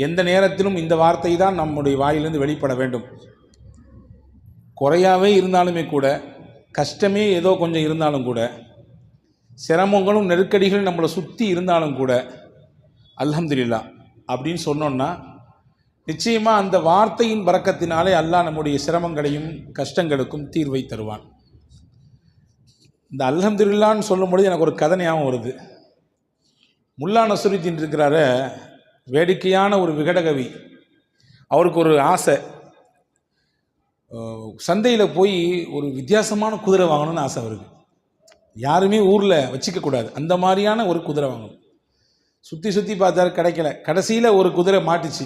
எந்த நேரத்திலும் இந்த வார்த்தை தான் நம்முடைய வாயிலிருந்து வெளிப்பட வேண்டும். குறையாவே இருந்தாலுமே கூட, கஷ்டமே ஏதோ கொஞ்சம் இருந்தாலும் கூட, சிரமங்களும் நெருக்கடிகளும் நம்மளை சுற்றி இருந்தாலும் கூட அல்ஹம்துலில்லாஹ் அப்படின்னு சொன்னோன்னா நிச்சயமாக அந்த வார்த்தையின் பரக்கத்தினாலே அல்லாஹ் நம்முடைய சிரமங்களையும் கஷ்டங்களுக்கும் தீர்வை தருவான். இந்த அல்ஹம்துலில்லாஹ்னு சொல்லும்பொழுது எனக்கு ஒரு கதை ஞாபகம் வருது. முல்லா நஸ்ருதீன் இருக்கிறார, வேடிக்கையான ஒரு விகடகவி. அவருக்கு ஒரு ஆசை, சந்தையில் போய் ஒரு வித்தியாசமான குதிரை வாங்கணும்னு ஆசை அவருக்கு. யாருமே ஊரில் வச்சுக்கக்கூடாது, அந்த மாதிரியான ஒரு குதிரை வாங்கணும். சுற்றி சுற்றி பார்த்தாரு, கிடைக்கல. கடைசியில் ஒரு குதிரை மாட்டுச்சு.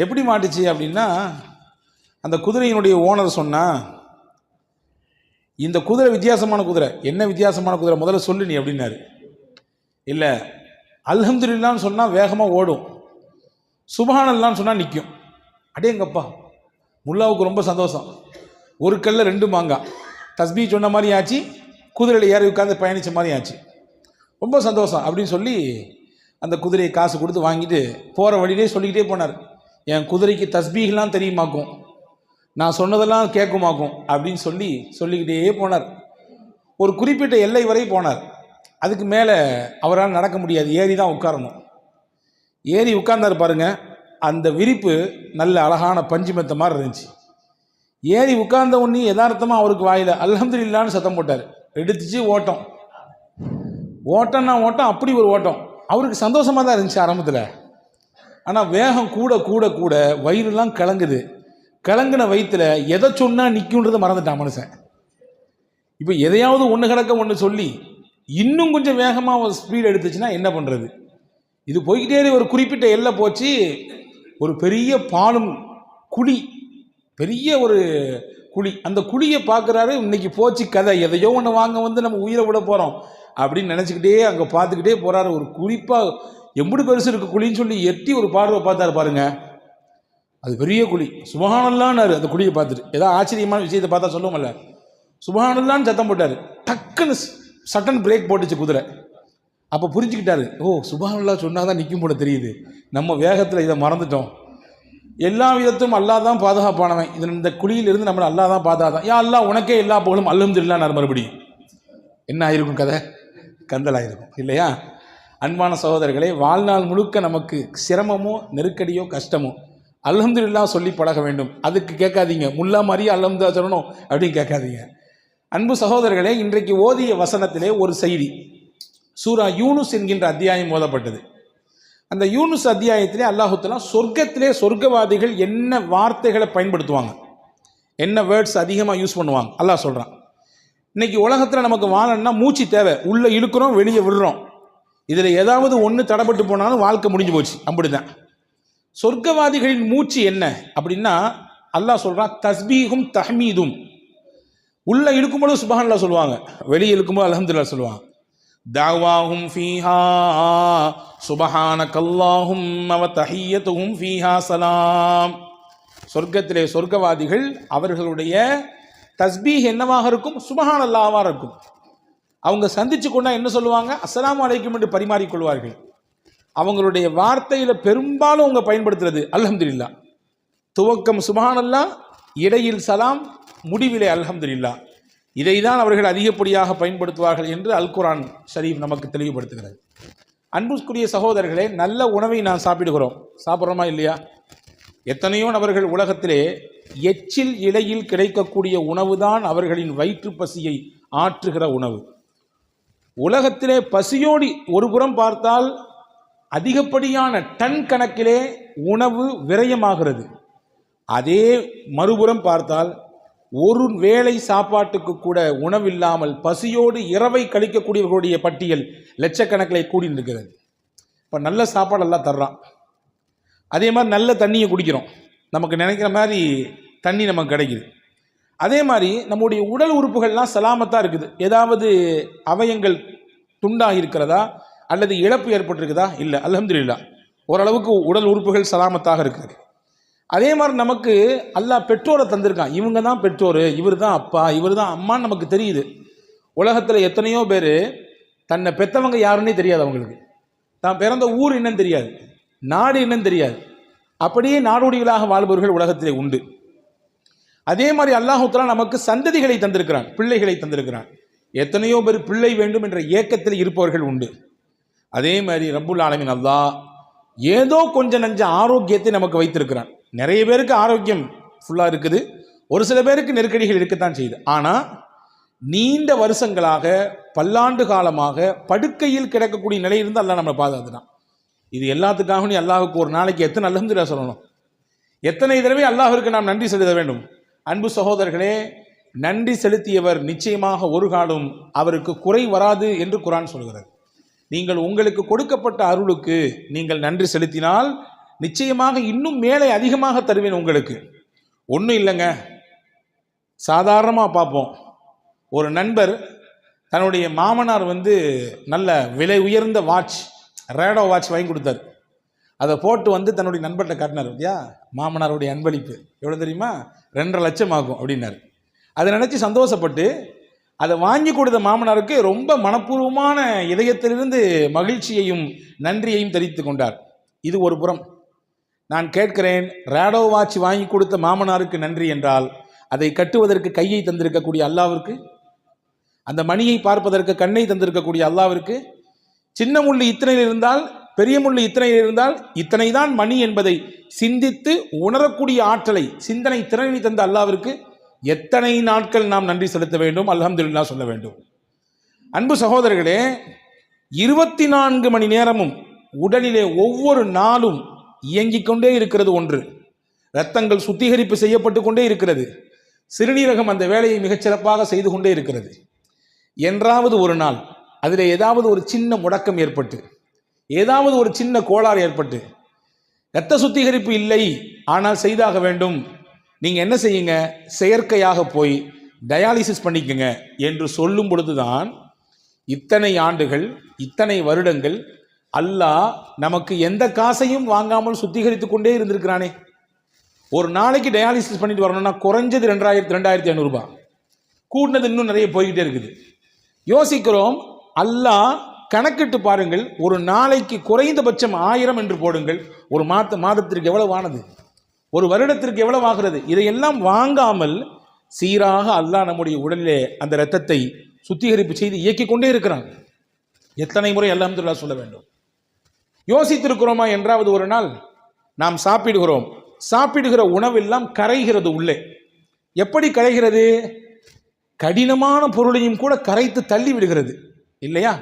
எப்படி மாட்டுச்சு அப்படின்னா, அந்த குதிரையினுடைய ஓனர் சொன்னால், இந்த குதிரை வித்தியாசமான குதிரை. என்ன வித்தியாசமான குதிரை முதல்ல சொல்லு நீ அப்படின்னாரு. இல்லை, அல்ஹம்துலில்லாஹ்னு சொன்னால் வேகமாக ஓடும், சுப்ஹானல்லாஹ்னு சொன்னால் நிற்கும். அடேங்கப்பா, முல்லாவுக்கு ரொம்ப சந்தோஷம். ஒரு கல்ல ரெண்டு மாங்காய், தஸ்பீ சொன்ன மாதிரி ஆச்சு, குதிரையில் ஏறி உட்காந்து பயணித்த மாதிரி ஆச்சு. ரொம்ப சந்தோஷம் அப்படின்னு சொல்லி அந்த குதிரையை காசு கொடுத்து வாங்கிட்டு போகிற வழியிலே சொல்லிக்கிட்டே போனார், என் குதிரைக்கு தஸ்பீஹ்லாம் தெரியுமாக்கும், நான் சொன்னதெல்லாம் கேட்குமாக்கும் அப்படின்னு சொல்லிக்கிட்டே போனார். ஒரு குறிப்பிட்ட எல்லை வரை போனார். அதுக்கு மேலே அவரால் நடக்க முடியாது, ஏறி தான் உட்காரணும். ஏறி உட்கார்ந்தார் பாருங்க, அந்த விரிப்பு நல்ல அழகான பஞ்சு மெத்த மாதிரி இருந்துச்சு. ஏறி உட்கார்ந்த உடனே யதார்த்தமாக அவருக்கு வாயில் அல்ஹம்துலில்லாஹ்னு சத்தம் போட்டார். எடுத்துச்சு ஓட்டம். ஓட்டம்னா ஓட்டம், அப்படி ஒரு ஓட்டம். அவருக்கு சந்தோஷமாக தான் இருந்துச்சு ஆரம்பத்தில். ஆனால் வேகம் கூட கூட கூட வயிறுலாம் கலங்குது. கலங்கின வயிற்றில் எதை சொன்னால் நிற்குன்றதை மறந்துட்டான் மனுஷன். இப்போ எதையாவது ஒன்று கிடக்க ஒன்று சொல்லி இன்னும் கொஞ்சம் வேகமாக ஒரு ஸ்பீடு எடுத்துச்சுன்னா என்ன பண்ணுறது? இது போய்கிட்டே ஒரு குறிப்பிட்ட எல்லை போச்சு. ஒரு பெரிய பாலும் குழி, பெரிய ஒரு குழி. அந்த குழியை பார்க்குறாரு. இன்னைக்கு போச்சு கதை, எதையோ ஒன்று வாங்க வந்து நம்ம உயிரை விட போகிறோம் அப்படின்னு நினச்சிக்கிட்டே அங்கே பார்த்துக்கிட்டே போகிறாரு. ஒரு குழிப்பாக எம்புடு பெருசு இருக்குது குழின்னு சொல்லி எட்டி ஒரு பார்வை பார்த்தாரு பாருங்க. அது பெரிய குழி. சுப்ஹானல்லாஹ்னாரு அந்த குழியை பார்த்துட்டு. ஏதாவது ஆச்சரியமான விஷயத்தை பார்த்தா சொல்லுவோம்ல, சுப்ஹானல்லாஹ்னு சத்தம் போட்டார். டக்குன்னு சட்டன் பிரேக் போட்டுச்சு குதிரை. அப்போ புரிஞ்சுக்கிட்டாரு, ஓ சுப்ஹானல்லாஹ் சொன்னால் தான் நிற்கும் போல தெரியுது, நம்ம வேகத்தில் இதை மறந்துட்டோம். எல்லா விதத்தும் அல்லாஹ் தான் பாதுகாப்பானவன். இந்த குழியிலிருந்து நம்மளை அல்லாஹ் தான் பாதுகாத்தான். யா அல்லாஹ் உனக்கே எல்லா புகழும், அல்ஹம்துலில்லாஹ். மறுபடியும் என்ன ஆயிருக்கும் கதை? கந்தலாயிருக்கும் இல்லையா? அன்பான சகோதரர்களே, வாழ்நாள் முழுக்க நமக்கு சிரமமோ நெருக்கடியோ கஷ்டமோ அல்ஹம்துலில்லாஹ் சொல்லி பழக வேண்டும். அதுக்கு கேட்காதீங்க முல்லா மாதிரியே அல்ஹம்துலில்லாஹ் சொல்லணும் அப்படின்னு கேட்காதீங்க. அன்பு சகோதரர்களே, இன்றைக்கு ஓதிய வசனத்திலே ஒரு செய்தி. சூரா யூனுஸ் என்கின்ற அத்தியாயம் ஓதப்பட்டது. அந்த யூனுஸ் அத்தியாயத்திலே அல்லாஹ் தஆலா சொர்க்கத்திலே சொர்க்கவாதிகள் என்ன வார்த்தைகளை பயன்படுத்துவாங்க, என்ன வேர்ட்ஸ் அதிகமாக யூஸ் பண்ணுவாங்க அல்லாஹ் சொல்கிறான். இன்னைக்கு உலகத்தில் நமக்கு வாழணும்னா மூச்சு தேவை. உள்ளே இழுக்கிறோம், வெளியே விடுறோம். இதில் ஏதாவது ஒன்று தடைப்பட்டு போனாலும் வாழ்க்கை முடிஞ்சு போச்சு. அப்படிதான் சொர்க்கவாதிகளின் மூச்சு என்ன அப்படின்னா, அல்லாஹ் சொல்கிறான் தஸ்பீஹும் தஹ்மீதும். உள்ளே இழுக்கும்போது சுப்ஹானல்லாஹ் சொல்லுவாங்க, வெளியே இழுக்கும்போது அல்ஹம்துலில்லாஹ் சொல்லுவாங்க. தாவாஹும் ஃபீஹா சுப்ஹானக்கல்லாஹும்ம வ தஹிய்யத்துஹும் ஃபீஹா ஸலாம். சொர்க்கத்திலே சொர்க்கவாதிகள் அவர்களுடைய தஸ்பீஹ் என்னவாக இருக்கும்? சுப்ஹானல்லாஹ்வாக இருக்கும். அவங்க சந்திச்சு கொண்டா என்ன சொல்லுவாங்க? அஸ்ஸலாமு அலைக்கும் என்று பரிமாறிக்கொள்வார்கள். அவங்களுடைய வார்த்தையில் பெரும்பாலும் அவங்க பயன்படுத்துறது அல்ஹம்துலில்லாஹ். துவக்கம் சுப்ஹானல்லாஹ், இடையில் சலாம், முடிவிலே அல்ஹம்துலில்லாஹ். இதை தான் அவர்கள் அதிகப்படியாக பயன்படுத்துவார்கள் என்று அல் குர்ஆன் ஷரீஃப் நமக்கு தெளிவுபடுத்துகிறது. அன்புக்குரிய சகோதரர்களே, நல்ல உணவை நாம் சாப்பிட்றோமா இல்லையா? எத்தனையோ நபர்கள் உலகத்திலே எச்சில் இலையில் கிடைக்கக்கூடிய உணவு தான் அவர்களின் வயிற்று பசியை ஆற்றுகிற உணவு. உலகத்திலே பசியோடி ஒரு புறம் பார்த்தால் அதிகப்படியான டன் கணக்கிலே உணவு விரயமாகிறது. அதே மறுபுறம் பார்த்தால் ஒரு வேளை சாப்பாட்டுக்கு கூட உணவில்லாமல் பசியோடு இரவை கழிக்கக்கூடியவர்களுடைய பட்டியல் லட்சக்கணக்கில் கூடி இருக்கிறது. இப்போ நல்ல சாப்பாடு எல்லாம் தர்றான், அதே மாதிரி நல்ல தண்ணியை குடிக்கிறோம், நமக்கு நினைக்கிற மாதிரி தண்ணி நமக்கு கிடைக்குது. அதே மாதிரி நம்முடைய உடல் உறுப்புகள்லாம் சலாமத்தாக இருக்குது. ஏதாவது அவயங்கள் துண்டாக இருக்கிறதா அல்லது இழப்பு ஏற்பட்டிருக்குதா? இல்லை, அல்ஹம்துலில்லாஹ். ஓரளவுக்கு உடல் உறுப்புகள் சலாமத்தாக இருக்கிறது. அதே மாதிரி நமக்கு அல்லாஹ் பெற்றோரை தந்திருக்கான். இவங்க தான் பெற்றோர், இவர் தான் அப்பா, இவர் தான் அம்மான்னு நமக்கு தெரியுது. உலகத்தில் எத்தனையோ பேர் தன்னை பெற்றவங்க யாருன்னே தெரியாது, அவங்களுக்கு தான் பிறந்த ஊர் என்னன்னு தெரியாது. நாடு என்னன்னு தெரியாது. அப்படியே நாடோடிகளாக வாழ்பவர்கள் உலகத்திலே உண்டு. அதே மாதிரி அல்லாஹ் தஆலா நமக்கு சந்ததிகளை தந்திருக்கிறான், பிள்ளைகளை தந்திருக்கிறான். எத்தனையோ பேர் பிள்ளை வேண்டும் என்ற ஏக்கத்தில் இருப்பவர்கள் உண்டு. அதே மாதிரி ரப்புல் ஆலமீன் அல்லாஹ் ஏதோ கொஞ்சம் நஞ்ச ஆரோக்கியத்தை நமக்கு வைத்திருக்கிறான். நிறைய பேருக்கு ஆரோக்கியம் ஃபுல்லாக இருக்குது, ஒரு சில பேருக்கு நெருக்கடிகள் இருக்கத்தான் செய்யுது. ஆனால் நீண்ட வருஷங்களாக பல்லாண்டு காலமாக படுக்கையில் கிடக்கக்கூடிய நிலையிலிருந்து அல்லாஹ் நம்மளை பாதுகாத்துட்டான். இது எல்லாத்துக்காக நீ அல்லாஹுக்கு ஒரு நாளைக்கு எத்தனை அல்ஹம்துலில்லாஹ் சொல்லணும், எத்தனை தடவை அல்லாஹ்விற்கு நாம் நன்றி செலுத்த வேண்டும். அன்பு சகோதரர்களே, நன்றி செலுத்தியவர் நிச்சயமாக ஒரு காலம் அவருக்கு குறை வராது என்று குர்ஆன் சொல்கிறது. நீங்கள் உங்களுக்கு கொடுக்கப்பட்ட அருளுக்கு நீங்கள் நன்றி செலுத்தினால் நிச்சயமாக இன்னும் மேலே அதிகமாக தருவேன் உங்களுக்கு. ஒன்றும் இல்லைங்க, சாதாரணமாக பார்ப்போம். ஒரு நண்பர் தன்னுடைய மாமனார் நல்ல விலை உயர்ந்த வாட்ச், ரேடோ வாட்ச் வாங்கி கொடுத்தார். அதை போட்டு தன்னுடைய நண்பர்கிட்ட காட்டினார். இல்லையா, மாமனாருடைய அன்பளிப்பு எவ்வளோ தெரியுமா, 2.5 லட்சம் ஆகும் அப்படின்னாரு. அதை நினச்சி சந்தோஷப்பட்டு அதை வாங்கி கொடுத்த மாமனாருக்கு ரொம்ப மனப்பூர்வமான இதயத்திலிருந்து மகிழ்ச்சியையும் நன்றியையும் தெரிவித்து கொண்டார். இது ஒரு புறம். நான் கேட்கிறேன், ரேடோ வாட்ச் வாங்கி கொடுத்த மாமனாருக்கு நன்றி என்றால் அதை கட்டுவதற்கு கையை தந்திருக்கக்கூடிய அல்லாவிற்கு, அந்த மணியை பார்ப்பதற்கு கண்ணை தந்திருக்கக்கூடிய அல்லாவிற்கு, சின்ன முள்ளு இத்தனையில் இருந்தால் பெரிய முள்ளு இத்தனையில் இருந்தால் இத்தனை தான் மணி என்பதை சிந்தித்து உணரக்கூடிய ஆற்றலை, சிந்தனை திறனை தந்த அல்லாவிற்கு எத்தனை நாட்கள் நாம் நன்றி செலுத்த வேண்டும், அல்ஹம்துலில்லாஹ் சொல்ல வேண்டும். அன்பு சகோதரர்களே, 24 மணி நேரமும் உடலிலே ஒவ்வொரு நாளும் இயங்கிக் கொண்டே இருக்கிறது ஒன்று. இரத்தங்கள் சுத்திகரிப்பு செய்யப்பட்டு கொண்டே இருக்கிறது. சிறுநீரகம் அந்த வேலையை மிகச்சிறப்பாக செய்து கொண்டே இருக்கிறது. என்றாவது ஒரு நாள் அதில் ஏதாவது ஒரு சின்ன முடக்கம் ஏற்பட்டு, ஏதாவது ஒரு சின்ன கோளாறு ஏற்பட்டு, இரத்த சுத்திகரிப்பு இல்லை ஆனால் செய்தாக வேண்டும், நீங்கள் என்ன செய்யுங்க, செயற்கையாக போய் டயாலிசிஸ் பண்ணிக்கங்க என்று சொல்லும் பொழுதுதான் இத்தனை ஆண்டுகள், இத்தனை வருடங்கள் அல்லாஹ் நமக்கு எந்த காசையும் வாங்காமல் சுத்திகரித்து கொண்டே இருந்திருக்கிறானே. ஒரு நாளைக்கு டயாலிசிஸ் பண்ணிட்டு வரணும்னா குறைஞ்சது 2500 ரூபாய், கூட்டினது இன்னும் நிறைய போய்கிட்டே இருக்குது. யோசிக்கிறோம், அல்லாஹ் கணக்கிட்டு பாருங்கள், ஒரு நாளைக்கு குறைந்தபட்சம் 1000 என்று போடுங்கள், ஒரு மாதத்திற்கு எவ்வளவு ஆனது, ஒரு வருடத்திற்கு எவ்வளவு ஆகிறது. இதையெல்லாம் வாங்காமல் சீராக அல்லாஹ் நம்முடைய உடலிலே அந்த இரத்தத்தை சுத்திகரிப்பு செய்து இயக்கிக் கொண்டே இருக்கிறான். எத்தனை முறை அல்ஹம்துலில்லாஹ் சொல்ல வேண்டும். யோசித்திருக்கிறோமா என்றாவது ஒரு நாள் நாம் சாப்பிடுகிறோம், சாப்பிடுகிற உணவெல்லாம் கரைகிறது உள்ளே. எப்படி கரைகிறது? கடினமான பொருளையும் கூட கரைத்து தள்ளி விடுகிறது இல்லையா?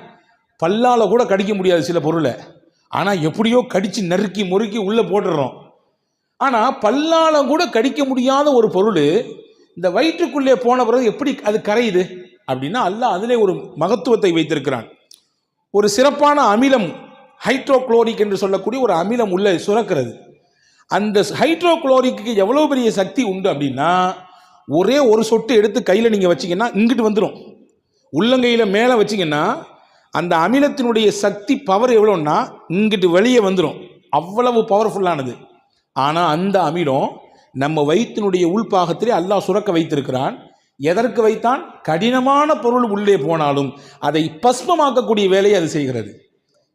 பல்லால கூட கடிக்க முடியாது சில பொருளை, ஆனால் எப்படியோ கடிச்சு நறுக்கி முறுக்கி உள்ளே போட்டுடுறோம். ஆனால் பல்லால கூட கடிக்க முடியாத ஒரு பொருள் இந்த வயிற்றுக்குள்ளே போன பிறகு எப்படி அது கரையுது அப்படின்னா, அல்லாஹ் அதிலே ஒரு மகத்துவத்தை வைத்திருக்கிறான். ஒரு சிறப்பான அமிலம், ஹைட்ரோக்ளோரிக் என்று சொல்லக்கூடிய ஒரு அமிலம் உள்ள சுரக்கிறது. அந்த ஹைட்ரோக்ளோரிக்கு எவ்வளோ பெரிய சக்தி உண்டு அப்படின்னா, ஒரே ஒரு சொட்டு எடுத்து கையில் நீங்கள் வச்சிங்கன்னா இங்கிட்டு வந்துடும். உள்ளங்கையில் மேலே வச்சிங்கன்னா அந்த அமிலத்தினுடைய சக்தி பவர் எவ்வளோன்னா இங்கிட்டு வெளியே வந்துடும். அவ்வளவு பவர்ஃபுல்லானது. ஆனால் அந்த அமிலம் நம்ம வயிற்றினுடைய உள்பாகத்திலே அல்லாஹ் சுரக்க வைத்திருக்கிறான். எதற்கு வைத்தான்? கடினமான பொருள் உள்ளே போனாலும் அதை பஸ்மமாக்கக்கூடிய வேலையை அது செய்கிறது.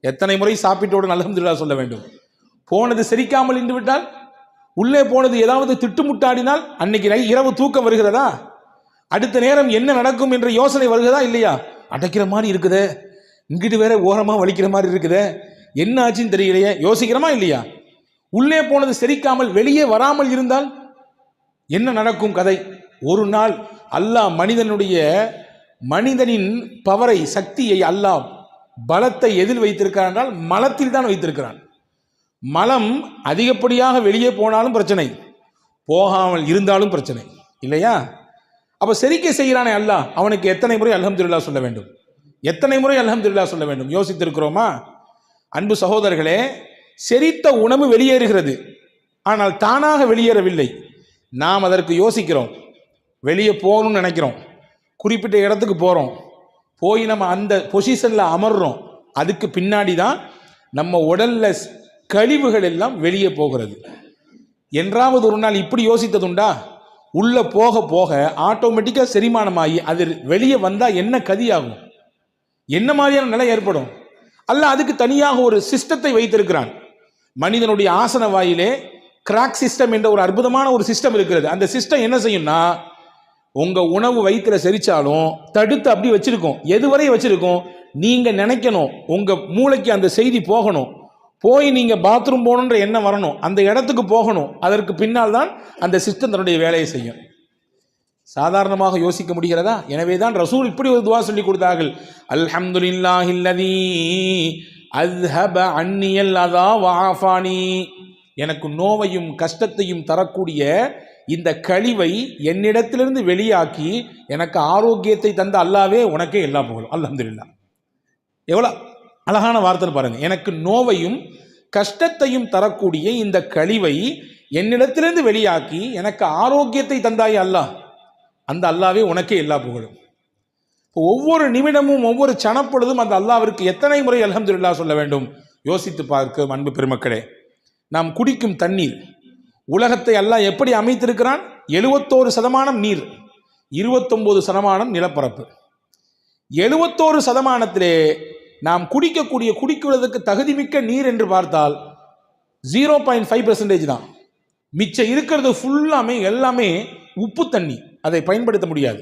எத்தனை முறை சாப்பிட்டோடு அல்ஹம்துலில்லாஹ் சொல்ல வேண்டும். போனது செரிக்காமல் இருந்து விட்டால், உள்ளே போனது ஏதாவது திட்டுமுட்டாடினால் அன்னைக்கு இரவு தூக்கம் வருகிறதா? அடுத்த நேரம் என்ன நடக்கும் என்ற யோசனை வருகிறதா இல்லையா? அடைக்கிற மாதிரி இருக்குதே, இங்கிட்டு வேற ஓரமாக வலிக்கிற மாதிரி இருக்குதே, என்ன ஆச்சுன்னு தெரியலையே, யோசிக்கிறோமா இல்லையா? உள்ளே போனது செரிக்காமல் வெளியே வராமல் இருந்தால் என்ன நடக்கும் கதை? ஒரு நாள் அல்லாஹ் மனிதனின் பவரை, சக்தியை, அல்லாஹ் பலத்தை எதில் வைத்திருக்கிறான் என்றால் மலத்தில் தான் வைத்திருக்கிறான். மலம் அதிகப்படியாக வெளியே போனாலும் பிரச்சனை, போகாமல் இருந்தாலும் பிரச்சனை இல்லையா? அப்போ செரிக்க செய்கிறானே அல்லாஹ், அவனுக்கு எத்தனை முறை அல்ஹம்துலில்லாஹ் சொல்ல வேண்டும், எத்தனை முறை அல்ஹம்துலில்லாஹ் சொல்ல வேண்டும்? யோசித்திருக்கிறோமா? அன்பு சகோதரர்களே, செரித்த உணவு வெளியேறுகிறது, ஆனால் தானாக வெளியேறவில்லை. நாம் அதற்கு யோசிக்கிறோம், வெளியே போகணும்னு நினைக்கிறோம், குறிப்பிட்ட இடத்துக்கு போகிறோம், போய் நம்ம அந்த பொசிஷனில் அமர்றோம். அதுக்கு பின்னாடி தான் நம்ம உடலில் கழிவுகள் எல்லாம் வெளியே போகிறது. என்றாவது ஒரு நாள் இப்படி யோசித்ததுண்டா? உள்ளே போக போக ஆட்டோமேட்டிக்காக செரிமானமாகி அது வெளியே வந்தால் என்ன கதியாகும், என்ன மாதிரியான நிலை ஏற்படும்? அல்ல அதுக்கு தனியாக ஒரு சிஸ்டத்தை வைத்திருக்கிறான். மனிதனுடைய ஆசன வாயிலே கிராக் சிஸ்டம் என்ற ஒரு அற்புதமான ஒரு சிஸ்டம் இருக்கிறது. அந்த சிஸ்டம் என்ன செய்யும்னா, உங்க உணவு வயிற்றுல செரிச்சாலும் தடுத்து அப்படி வச்சிருக்கோம். எதுவரை வச்சிருக்கோம்? நீங்க நினைக்கணும், உங்க மூளைக்கு அந்த செய்தி போகணும், போய் நீங்க பாத்ரூம் போகணுன்ற எண்ணம் வரணும், அந்த இடத்துக்கு போகணும். அதற்கு பின்னால் தான் அந்த சிஸ்டம் தன்னுடைய வேலையை செய்யும். சாதாரணமாக யோசிக்க முடிகிறதா? எனவே தான் ரசூல் இப்படி ஒரு துவா சொல்லி கொடுத்தார்கள், அல்ஹம்துலில்லாஹில்லதீ அஸ்ஹப அன்னியல் அதா வஆஃபானி. எனக்கு நோவையும் கஷ்டத்தையும் தரக்கூடிய இந்த கழிவை என்னிடத்திலிருந்து வெளியாக்கி எனக்கு ஆரோக்கியத்தை தந்த அல்லாவே உனக்கே எல்லா புகழும். அல்ஹம்துலில்லாஹ். எவ்வளோ அழகான வார்த்தை பாருங்க. எனக்கு நோவையும் கஷ்டத்தையும் தரக்கூடிய இந்த கழிவை என்னிடத்திலிருந்து வெளியாக்கி எனக்கு ஆரோக்கியத்தை தந்தாய் அல்லாஹ், அந்த அல்லாவே உனக்கே எல்லா புகழும். ஒவ்வொரு நிமிடமும் ஒவ்வொரு சனப்பொழுதும் அந்த அல்லாவிற்கு எத்தனை முறை அல்ஹம்துலில்லாஹ் சொல்ல வேண்டும்? யோசித்து பார்க்க அன்பு பெருமக்களே. நாம் குடிக்கும் தண்ணீர், உலகத்தை அல்லாஹ் எப்படி அமைத்திருக்கிறான்? 71% நீர், 29% நிலப்பரப்பு. 71%, நாம் குடிக்குவதற்கு தகுதிமிக்க நீர் என்று பார்த்தால் 0.5% தான். மிச்சம் இருக்கிறது ஃபுல்லாமே எல்லாமே உப்பு தண்ணி, அதை பயன்படுத்த முடியாது.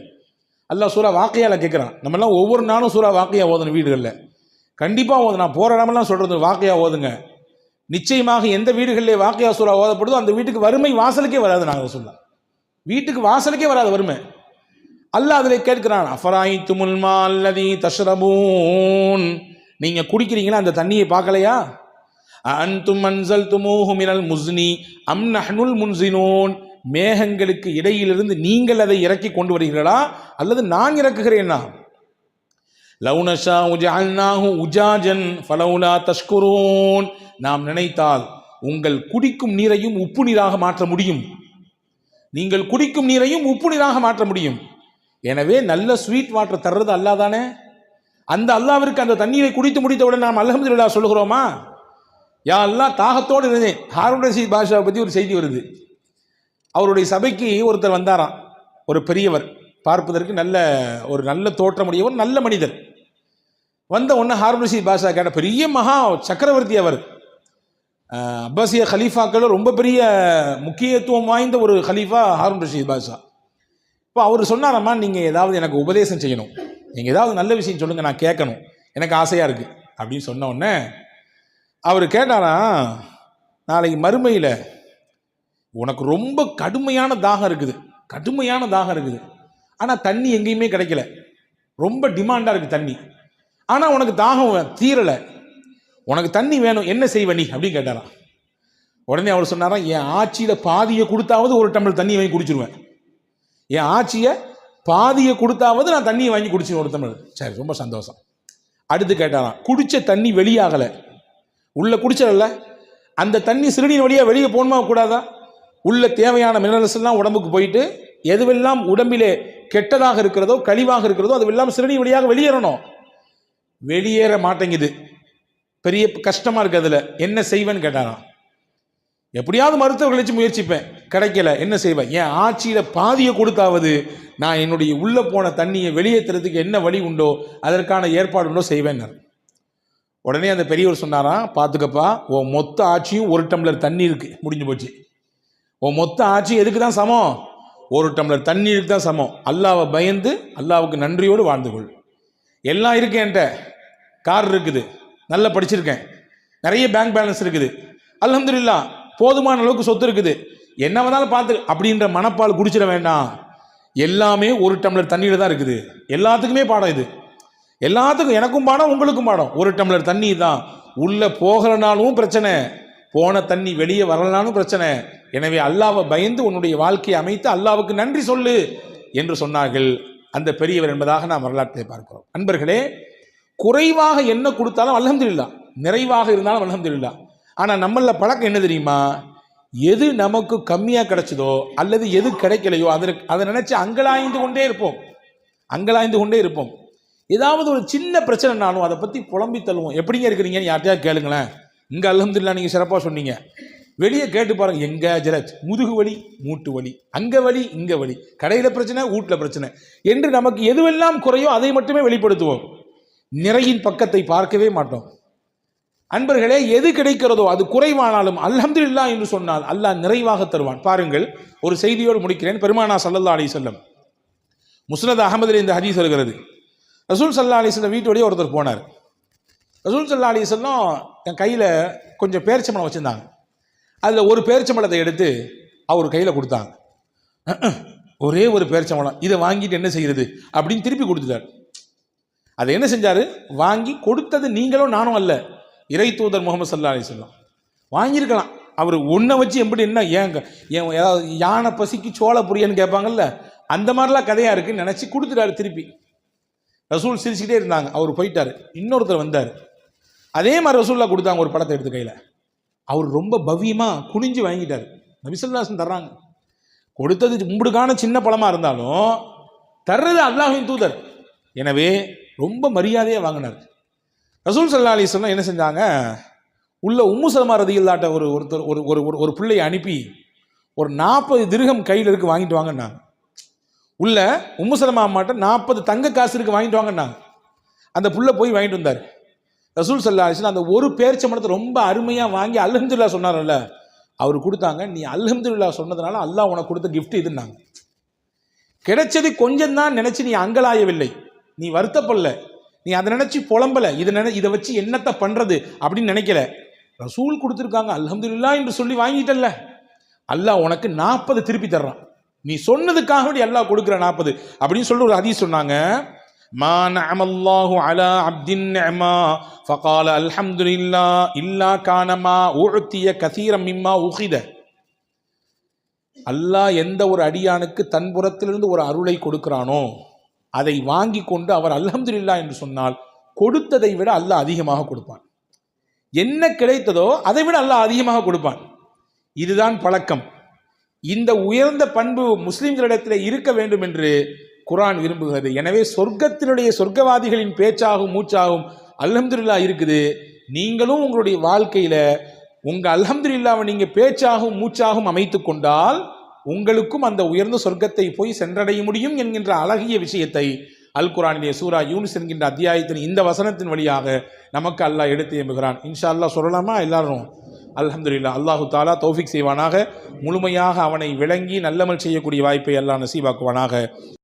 அல்லாஹ் சூரா வாக்கையால கேட்குறான். நம்மெல்லாம் ஒவ்வொரு நாளும் சூரா வாக்கையா ஓதணும் வீடுகளில், கண்டிப்பாக ஓதணும். நான் போகிற இடமெல்லாம் சொல்கிறது வாக்கையா ஓதுங்க. நிச்சயமாக எந்த வீடுகளிலே வாக்கையா சூரா ஓதப்படுதோ அந்த வீட்டுக்கு வறுமை வாசலுக்கே வராது. நாங்கள் சொல்லலாம், வீட்டுக்கு வாசலுக்கே வராது வறுமை. அல்லாஹ் அதில் கேட்கிறான், அஃபராயித்துமுல் மா அல்லதீ தஷ்ரபூன், நீங்கள் குடிக்கிறீங்களா அந்த தண்ணியை பார்க்கலையா? அன்தும் அன்ஸல்துமூஹு மினல் முஸ்னி அம் நஹ்னுல் முன்ஸினூன், மேகங்களுக்கு இடையிலிருந்து நீங்கள் அதை இறக்கி கொண்டு வருகிறீர்களா அல்லது நான் இறக்குகிறேனா? லவ் நஷாஉ ஜஅல்நாஹு உஜாஜன் ஃபலௌலா தஷ்குரூன், நாம் நினைத்தால் உங்கள் குடிக்கும் நீரையும் உப்பு நீராக மாற்ற முடியும். நீங்கள் குடிக்கும் நீரையும் உப்பு நீராக மாற்ற முடியும். எனவே நல்ல ஸ்வீட் வாட்டர் தர்றது அல்லாஹ் தானே. அந்த அல்லாவிற்கு அந்த தண்ணீரை குடித்து முடித்தவுடன் நாம் அல்ஹம்துலில்லாஹ் சொல்லுகிறோமா? யா அல்லாஹ், தாகத்தோடு இருந்தேன். ஹாரூன் ரஷீத் பாஷாவை பற்றி ஒரு செய்தி வருது. அவருடைய சபைக்கு ஒருத்தர் வந்தாராம், ஒரு பெரியவர், பார்ப்பதற்கு நல்ல தோற்றமுடையவர், நல்ல மனிதர். வந்த உடனே ஹாரூன் ரஷீத் பாஷா கேட்ட, பெரிய மகா சக்கரவர்த்தி அவர், அப்பாசிய ஹலீஃபாக்கள் ரொம்ப பெரிய முக்கியத்துவம் வாய்ந்த ஒரு ஹலீஃபா ஹாரூன் ரஷீத் பாஷா. இப்போ அவர் சொன்னாரம்மா, நீங்கள் ஏதாவது எனக்கு உபதேசம் செய்யணும், நீங்கள் ஏதாவது நல்ல விஷயம் சொல்லுங்கள், நான் கேட்கணும், எனக்கு ஆசையாக இருக்குது அப்படின்னு சொன்ன உடனே அவர் கேட்டாராம், நாளைக்கு மறுமையில் உனக்கு ரொம்ப கடுமையான தாகம் இருக்குது, ஆனால் தண்ணி எங்கேயுமே கிடைக்கல, ரொம்ப டிமாண்டாக இருக்குது தண்ணி, ஆனால் உனக்கு தாகம் தீரலை, உனக்கு தண்ணி வேணும், என்ன செய்வ நீ அப்படின்னு கேட்டாராம். உடனே அவர் சொன்னாராம், என் ஆட்சியில் பாதியை கொடுத்தாவது ஒரு டம்ளர் தண்ணி வாங்கி குடிச்சிருவேன், என் ஆட்சியை பாதியை கொடுத்தாவது நான் தண்ணியை வாங்கி குடிச்சிருவேன் ஒரு டம்ளர். சரி, ரொம்ப சந்தோஷம். அடுத்து கேட்டாராம், குடித்த தண்ணி வெளியாகலை, உள்ள குடிச்சல அந்த தண்ணி சிறுநீர் வழியாக வெளியே போகணுமா கூடாதா? உள்ள தேவையான மினரல்ஸ் எல்லாம் உடம்புக்கு போயிட்டு எதுவெல்லாம் உடம்பிலே கெட்டதாக இருக்கிறதோ கழிவாக இருக்கிறதோ அதுவெல்லாம் சிறுநீர் வழியாக வெளியேறணும், வெளியேற மாட்டேங்குது, பெரிய கஷ்டமாக இருக்குது, அதில் என்ன செய்வேன்னு கேட்டாராம். எப்படியாவது மருத்துவர்கள் வச்சு முயற்சிப்பேன், கிடைக்கல, என்ன செய்வேன்? என் ஆட்சியில் பாதியை கொடுத்தாவது நான் என்னுடைய உள்ளே போன தண்ணியை வெளியேற்றுறதுக்கு என்ன வழி உண்டோ அதற்கான ஏற்பாடு உண்டோ செய்வேன். உடனே அந்த பெரியவர் சொன்னாராம், பார்த்துக்கப்பா, உன் மொத்த ஆட்சியும் ஒரு டம்ளர் தண்ணி இருக்கு, முடிஞ்சு போச்சு. உன் மொத்த ஆட்சி எதுக்கு தான் சமம்? ஒரு டம்ளர் தண்ணீருக்கு தான் சமம். அல்லாவை பயந்து அல்லாவுக்கு நன்றியோடு வாழ்ந்து கொள். எல்லாம் இருக்கு, என்கிட்ட கார் இருக்குது, நல்லா படிச்சிருக்கேன், நிறைய பேங்க் பேலன்ஸ் இருக்குது, அல்ஹம்துலில்லாஹ் போதுமான அளவுக்கு சொத்து இருக்குது, என்ன வேணாலும் பார்த்து அப்படின்ற மனப்பால் குடிச்சிட வேண்டாம். எல்லாமே ஒரு டம்ளர் தண்ணியில் தான் இருக்குது. எல்லாத்துக்குமே பாடம் இது, எல்லாத்துக்கும், எனக்கும் பாடம் உங்களுக்கும் பாடம். ஒரு டம்ளர் தண்ணி தான், உள்ள போகலனாலும் பிரச்சனை, போன தண்ணி வெளியே வரலனாலும் பிரச்சனை. எனவே அல்லாவை பயந்து உன்னுடைய வாழ்க்கையை அமைத்து அல்லாவுக்கு நன்றி சொல்லு என்று சொன்னார்கள் அந்த பெரியவர் என்பதாக நாம் வரலாற்றை பார்க்கிறோம். அன்பர்களே, குறைவாக என்ன கொடுத்தாலும் அல்ஹம்துலில்லாஹ், நிறைவாக இருந்தாலும் அல்ஹம்துலில்லாஹ். ஆனால் நம்மள பழக்கம் என்ன தெரியுமா? எது நமக்கு கம்மியாக கிடைச்சதோ அல்லது எது கிடைக்கலையோ அதை நினைச்சு அங்கலாய்ந்து கொண்டே இருப்போம். ஏதாவது ஒரு சின்ன பிரச்சனைனாலும் அதை பற்றி புலம்பி தள்ளுவோம். எப்படிங்க இருக்கிறீங்கன்னு யார்ட்டையாவது கேளுங்களேன். இங்கே அல்ஹம்துலில்லாஹ் நீங்கள் சிறப்பாக சொன்னீங்க, வெளியே கேட்டு பாருங்க, எங்க ஜரத், முதுகு வலி, மூட்டு வலி, அங்கே வலி, இங்கே வலி, கடையில் பிரச்சனை, வீட்டில் பிரச்சனை என்று நமக்கு எதுவெல்லாம் குறையோ அதை மட்டுமே வெளிப்படுத்துவோம். நிறையின் பக்கத்தை பார்க்கவே மாட்டோம். அன்பர்களே, எது கிடைக்கிறதோ அது குறைவானாலும் அல்ஹம்துலில்லாஹ் என்று சொன்னால் அல்லாஹ் நிறைவாக தருவான். பாருங்கள், ஒரு செய்தியோடு முடிக்கிறேன். பெருமானா ஸல்லல்லாஹு அலைஹி வஸல்லம் முஸ்னத் அஹமதில் இந்த ஹதீஸ் வருகிறது. ரசூல் ஸல்லல்லாஹு அலைஹி வஸல்லம் வீட்டோடய ஒருத்தர் போனார். ரசூல் ஸல்லல்லாஹு அலைஹி வஸல்லம் என் கையில் கொஞ்சம் பேரிச்சம்பழம் வச்சுருந்தாங்க. அதில் ஒரு பேரிச்சம்பழத்தை எடுத்து அவர் கையில் கொடுத்தாங்க. ஒரே ஒரு பேரிச்சம்பழம், இதை வாங்கிட்டு என்ன செய்கிறது அப்படின்னு திருப்பி கொடுத்துட்டார். அதை என்ன செஞ்சார்? வாங்கி கொடுத்தது நீங்களும் நானும் அல்ல, இறை தூதர் முகமது ஸல்லல்லாஹு அலைஹி வஸல்லம். வாங்கியிருக்கலாம். அவர் ஒன்றை வச்சு எப்படி என்ன ஏங்க ஏதாவது யானை பசிக்கு சோள புரியன்னு கேட்பாங்கல்ல, அந்த மாதிரிலாம் கதையாக இருக்குன்னு நினச்சி கொடுத்துட்டாரு திருப்பி. ரசூல் சிரிச்சுக்கிட்டே இருந்தாங்க. அவர் போயிட்டார். இன்னொருத்தர் வந்தார். அதே மாதிரி ரசூல்லா கொடுத்தாங்க ஒரு பழத்தை எடுத்து கையில். அவர் ரொம்ப பவ்யமாக குனிஞ்சு வாங்கிட்டார். நபி ஸல்லல்லாஹு அலைஹி வஸல்லம் தர்றாங்க. கொடுத்தது உங்களுக்கான சின்ன பழமாக இருந்தாலும் தர்றது அல்லாஹ்வின் தூதர். எனவே ரொம்ப மரியாதையாக வாங்கினார். ரசூல் ஸல்லல்லாஹு அலைஹி வஸல்லம் என்ன செஞ்சாங்க? உள்ள உம்மு சலமா ரதியல்லாஹு ஒருத்தர் ஒரு பிள்ளையை அனுப்பி ஒரு 40 திர்ஹம் கையில் இருக்கு வாங்கிட்டு வாங்கினாங்க. உள்ள உம்மு சலமா அம்மாட்ட 40 தங்க காசு இருக்கு வாங்கிட்டு வாங்கினாங்க. அந்த புள்ள போய் வாங்கிட்டு வந்தார். ரசூல் ஸல்லல்லாஹு அலைஹி வஸல்லம் அந்த ஒரு பேரிச்சம்பழத்தை ரொம்ப அருமையாக வாங்கி அல்ஹம்துலில்லாஹ் சொன்னார்ல, அவர் கொடுத்தாங்க. நீ அல்ஹம்துலில்லாஹ் சொன்னதுனால அல்லாஹ் உனக்கு கொடுத்த கிஃப்ட் இதுன்னாங்க. கிடைச்சது கொஞ்சம் தான் நினைச்சு நீ அங்கலாயவில்லை, நீ வருத்தப்படல, நீ அதை நினைச்சு புலம்பல, இதை வச்சு என்னத்தை பண்றது அப்படின்னு நினைக்கல. ரசூல் கொடுத்துருக்காங்க அல்ஹம்துலில்லாஹ் என்று சொல்லி வாங்கிட்டல்ல, அல்லாஹ் உனக்கு 40 திருப்பி தர்றான். நீ சொன்னதுக்காக வேண்டி அல்லாஹ் கொடுக்குற 40 அப்படின்னு சொல்லி ஒரு ஹதீஸ் சொன்னாங்க. மா நஅமல்லாஹு அலா அப்தின் நிஅமா ஃபகால அல்ஹம்துலில்லாஹ் இல்லா கானமா உஅதிய கஸீரம் மிம்மா உகித. அல்லாஹ் எந்த ஒரு அடியானுக்கு தன் புறத்திலிருந்து ஒரு அருளை கொடுக்கிறானோ அதை வாங்கி கொண்டு அவர் அல்ஹம்துலில்லாஹ் என்று சொன்னால் கொடுத்ததை விட அல்லாஹ் அதிகமாக கொடுப்பான். என்ன கிடைத்ததோ அதை விட அல்லாஹ் அதிகமாக கொடுப்பான். இதுதான் பழக்கம். இந்த உயர்ந்த பண்பு முஸ்லிம்களிடத்தில் இருக்க வேண்டும் என்று குர்ஆன் விரும்புகிறது. எனவே சொர்க்கத்தினுடைய சொர்க்கவாதிகளின் பேச்சாகும் மூச்சாகும் அல்ஹம்துலில்லாஹ் இருக்குது. நீங்களும் உங்களுடைய வாழ்க்கையில உங்க அல்ஹம்துலில்லாஹ்வை நீங்க பேச்சாகும் மூச்சாகும் அமைத்து கொண்டால் உங்களுக்கும் அந்த உயர்ந்த சொர்க்கத்தை போய் சென்றடைய முடியும் என்கின்ற அழகிய விஷயத்தை அல் குர்ஆனிலே சூரா யூனுஸ் என்கின்ற அத்தியாயத்தின் இந்த வசனத்தின் வழியாக நமக்கு அல்லாஹ் எடுத்து எம்புகிறான். இன்ஷா அல்லாஹ் சொல்லலாமா எல்லாரும்? அல்ஹம்துலில்லாஹ். அல்லாஹு தாலா தௌஃபீக் செய்வானாக. முழுமையாக அவனை விளங்கி நல்லமல் செய்யக்கூடிய வாய்ப்பை அல்லாஹ் நசீபாக்குவானாக.